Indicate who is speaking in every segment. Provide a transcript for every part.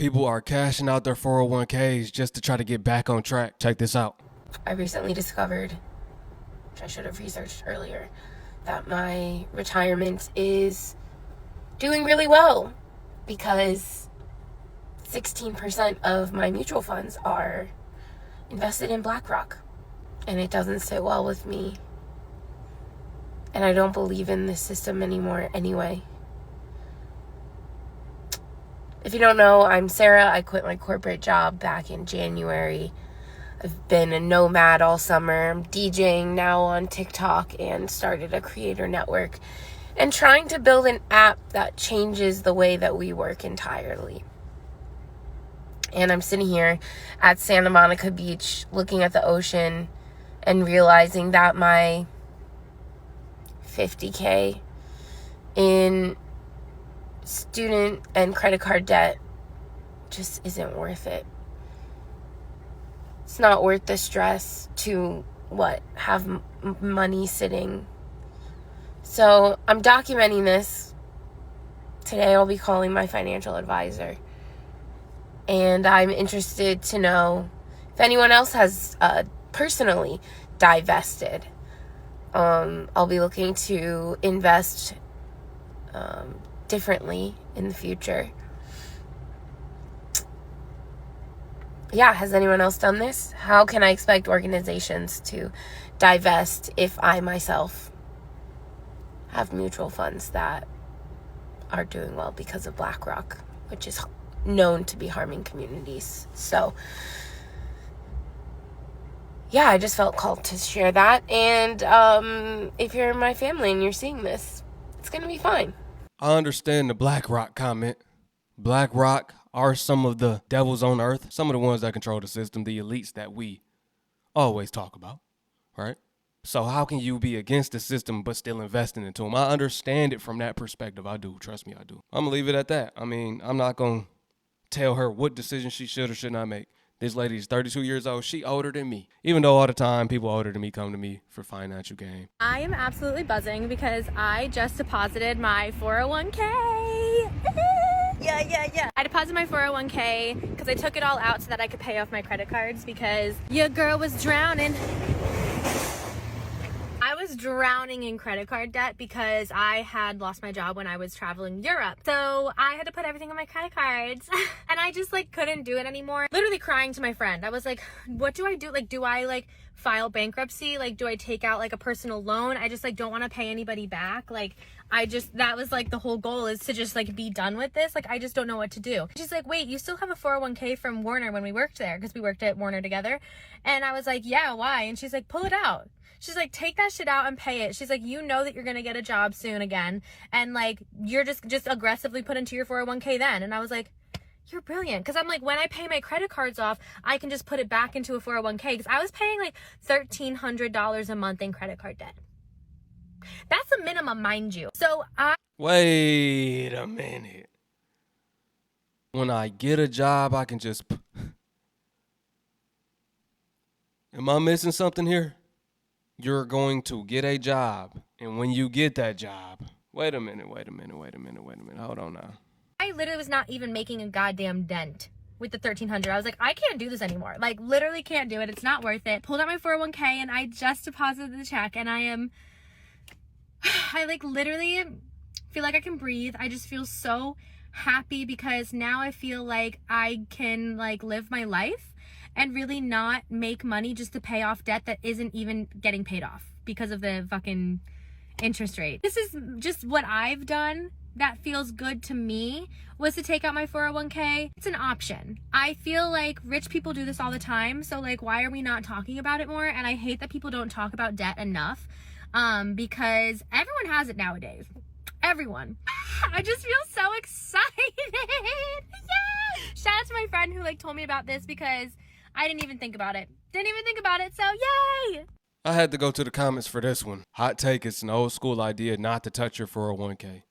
Speaker 1: People are cashing out their 401ks just to try to get back on track. Check this out.
Speaker 2: I recently discovered, which I should have researched earlier, that my retirement is doing really well because 16% of my mutual funds are invested in BlackRock, and it doesn't sit well with me, and I don't believe in this system anymore anyway. If you don't know, I'm Sarah. I quit my corporate job back in January. I've been a nomad all summer. I'm DJing now on TikTok and started a creator network and trying to build an app that changes the way that we work entirely. And I'm sitting here at Santa Monica Beach looking at the ocean and realizing that my $50K in student and credit card debt just isn't worth it. It's not worth the stress to have money sitting. So I'm documenting this. Today I'll be calling my financial advisor, and I'm interested to know if anyone else has personally divested. I'll be looking to invest differently in the future. Yeah, has anyone else done this? How can I expect organizations to divest if I myself have mutual funds that are doing well because of BlackRock, which is known to be harming communities? So yeah, I just felt called to share that. And if you're in my family and you're seeing this, it's gonna be fine.
Speaker 1: I understand the BlackRock comment. BlackRock are some of the devils on earth, some of the ones that control the system, the elites that we always talk about, right? So how can you be against the system but still investing into them? I understand it from that perspective. I do. Trust me, I do. I'm going to leave it at that. I mean, I'm not going to tell her what decision she should or should not make. This lady is 32 years old. She older than me. Even though all the time people older than me come to me for financial gain.
Speaker 3: I am absolutely buzzing because I just deposited my 401k. Yeah. I deposited my 401k because I took it all out so that I could pay off my credit cards because your girl was drowning. I was drowning in credit card debt because I had lost my job when I was traveling Europe. So I had to put everything on my credit cards and I just couldn't do it anymore. Literally crying to my friend. I was like, what do I do? Do I file bankruptcy? Do I take out a personal loan? I just don't want to pay anybody back. That was the whole goal is to just be done with this. I just don't know what to do. She's like, wait, you still have a 401k from Warner when we worked there, because we worked at Warner together. And I was like, yeah, why? And she's like, pull it out. She's like, take that shit out and pay it. She's like, you know that you're going to get a job soon again. And you're just aggressively put into your 401k then. And I was like, you're brilliant. Because I'm like, when I pay my credit cards off, I can just put it back into a 401k. Because I was paying $1,300 a month in credit card debt. That's a minimum, mind you. So
Speaker 1: Wait a minute. When I get a job, I can just... Am I missing something here? You're going to get a job, and when you get that job... Wait a minute. Hold on now.
Speaker 3: I literally was not even making a goddamn dent with the $1,300. I was like, I can't do this anymore. Literally can't do it. It's not worth it. Pulled out my 401k, and I just deposited the check, and I literally feel like I can breathe. I just feel so happy because now I feel like I can live my life and really not make money just to pay off debt that isn't even getting paid off because of the fucking interest rate. This is just what I've done that feels good to me, was to take out my 401k. It's an option. I feel like rich people do this all the time. So why are we not talking about it more? And I hate that people don't talk about debt enough because everyone has it nowadays. Everyone. I just feel so excited. Yeah. Shout out to my friend who told me about this because I didn't even think about it. So yay.
Speaker 1: I had to go to the comments for this one. Hot take, it's an old school idea not to touch your 401k.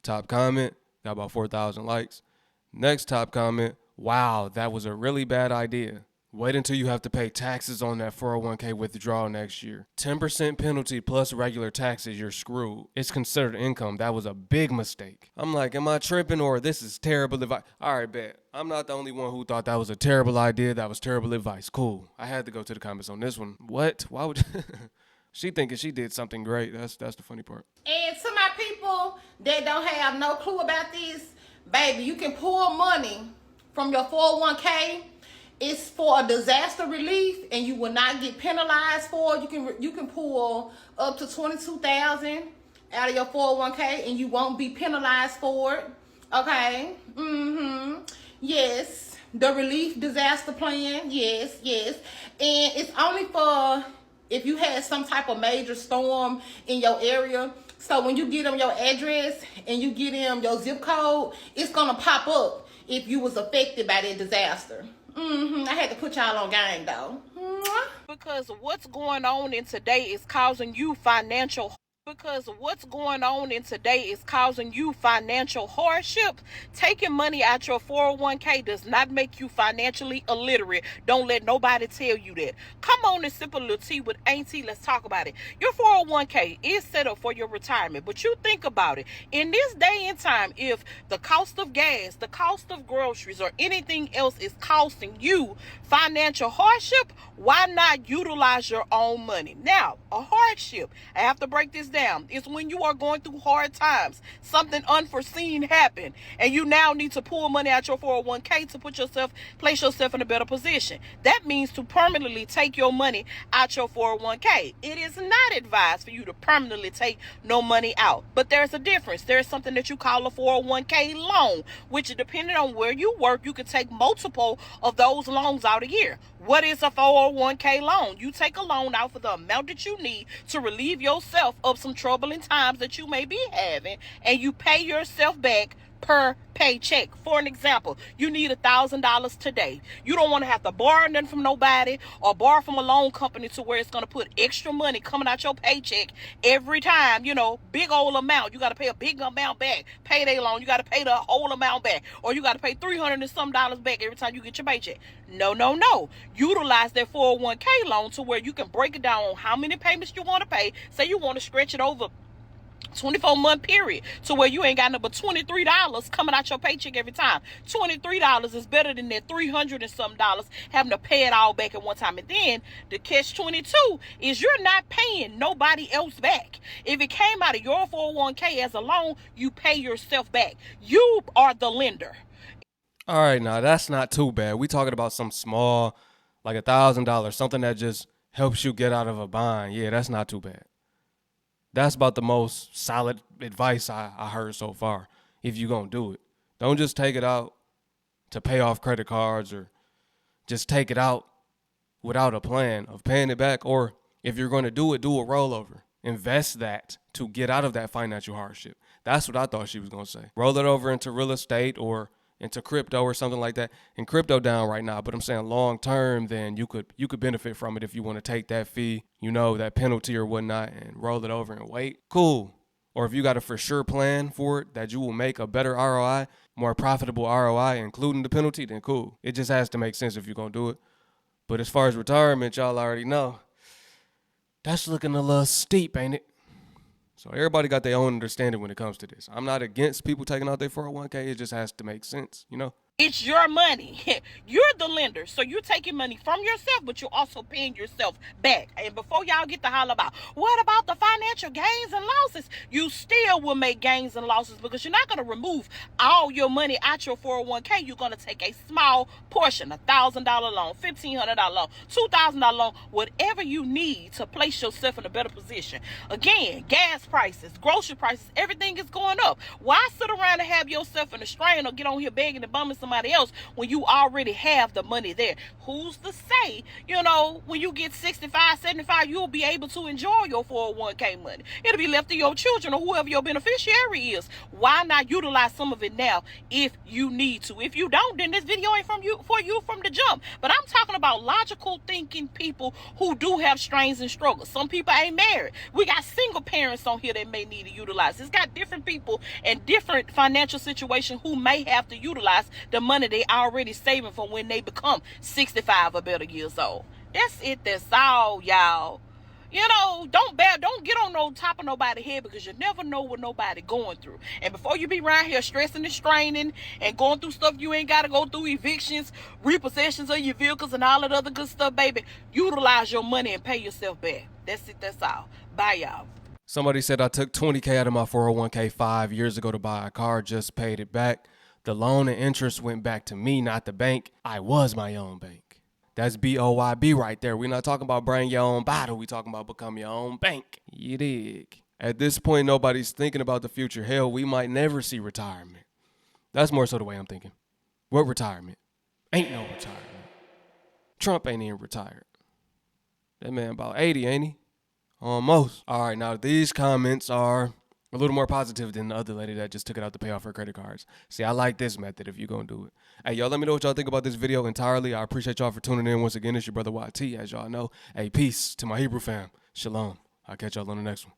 Speaker 1: Top comment, got about 4,000 likes. Next top comment, wow, that was a really bad idea. Wait until you have to pay taxes on that 401k withdrawal next year. 10% penalty plus regular taxes, you're screwed. It's considered income. That was a big mistake. I'm like, am I tripping or this is terrible advice? All right, bet. I'm not the only one who thought that was a terrible idea. That was terrible advice. Cool. I had to go to the comments on this one. What? Why would she thinking she did something great? That's the funny part.
Speaker 4: And to my people that don't have no clue about this, baby, you can pull money from your 401k. It's for a disaster relief, and you will not get penalized for it. You can pull up to $22,000 out of your 401k, and you won't be penalized for it. Okay. Yes. The relief disaster plan. Yes. And it's only for if you had some type of major storm in your area. So when you get them your address and you get them your zip code, it's gonna pop up if you was affected by that disaster. I had to put y'all on game though.
Speaker 5: Because what's going on in today is causing you financial hardship. Taking money out your 401k does not make you financially illiterate. Don't let nobody tell you that. Come on and sip a little tea with Auntie. Let's talk about it. Your 401k is set up for your retirement, but you think about it. In this day and time, if the cost of gas, the cost of groceries, or anything else is costing you financial hardship, why not utilize your own money? Now, a hardship, I have to break this down, is when you are going through hard times. Something unforeseen happened, and you now need to pull money out your 401k to place yourself in a better position. That means to permanently take your money out your 401k. It is not advised for you to permanently take no money out, but there's a difference. There's something that you call a 401k loan, which, depending on where you work, you can take multiple of those loans out a year. What is a 401k loan? You take a loan out for the amount that you need to relieve yourself of some troubling times that you may be having, and you pay yourself back per paycheck. For an example, you need $1,000 today. You don't want to have to borrow nothing from nobody or borrow from a loan company to where it's going to put extra money coming out your paycheck every time, big old amount. You got to pay a big amount back. Payday loan, you got to pay the whole amount back, or you got to pay $300 and some back every time you get your paycheck. No. Utilize that 401k loan to where you can break it down on how many payments you want to pay. Say you want to stretch it over 24-month period to where you ain't got nothing but $23 coming out your paycheck every time. $23 is better than that $300 and some having to pay it all back at one time. And then the catch 22 is you're not paying nobody else back. If it came out of your 401k as a loan, you pay yourself back. You are the lender.
Speaker 1: All right, now that's not too bad. We talking about some small, like $1,000, something that just helps you get out of a bind. Yeah, that's not too bad. That's about the most solid advice I heard so far. If you're going to do it, don't just take it out to pay off credit cards, or just take it out without a plan of paying it back. Or if you're going to do a rollover. Invest that to get out of that financial hardship. That's what I thought she was going to say. Roll it over into real estate or into crypto or something like that. And crypto down right now, but I'm saying long term, then you could benefit from it if you want to take that fee, that penalty or whatnot, and roll it over and wait. Cool. Or if you got a for sure plan for it that you will make a better ROI, more profitable ROI, including the penalty, then cool. It just has to make sense if you're going to do it. But as far as retirement, y'all already know, that's looking a little steep, ain't it? So everybody got their own understanding when it comes to this. I'm not against people taking out their 401k. It just has to make sense,
Speaker 5: It's your money. You're the lender. So you're taking money from yourself, but you're also paying yourself back. And before y'all get to holler about, what about the financial gains and losses? You still will make gains and losses, because you're not going to remove all your money out your 401k. You're going to take a small portion, $1,000 loan, $1,500 loan, $2,000 loan, whatever you need to place yourself in a better position. Again, gas prices, grocery prices, everything is going up. Why sit around and have yourself in a strain or get on here begging and bumming somebody else when you already have the money there? Who's to say, when you get 65, 75, you'll be able to enjoy your 401k money? It'll be left to your children or whoever your beneficiary is. Why not utilize some of it now if you need to? If you don't, then this video ain't for you from the jump. But I'm talking about logical thinking people who do have strains and struggles. Some people ain't married. We got single parents on here that may need to utilize. It's got different people and different financial situations who may have to utilize the the money they already saving for when they become 65 or better years old. That's it. That's all, y'all. You know, don't get on no top of nobody's head, because you never know what nobody going through. And before you be around here stressing and straining and going through stuff you ain't got to go through, evictions, repossessions of your vehicles, and all that other good stuff, baby, utilize your money and pay yourself back. That's it. That's all. Bye, y'all.
Speaker 1: Somebody said I took $20K out of my 401k 5 years ago to buy a car, just paid it back. The loan and interest went back to me, not the bank. I was my own bank. That's BOYB right there. We're not talking about bring your own bottle. We talking about become your own bank. You dig? At this point, nobody's thinking about the future. Hell, we might never see retirement. That's more so the way I'm thinking. What retirement? Ain't no retirement. Trump ain't even retired. That man about 80, ain't he? Almost. All right, now these comments are a little more positive than the other lady that just took it out to pay off her credit cards. See, I like this method if you're going to do it. Hey, y'all, let me know what y'all think about this video entirely. I appreciate y'all for tuning in once again. It's your brother YT, as y'all know. Hey, peace to my Hebrew fam. Shalom. I'll catch y'all on the next one.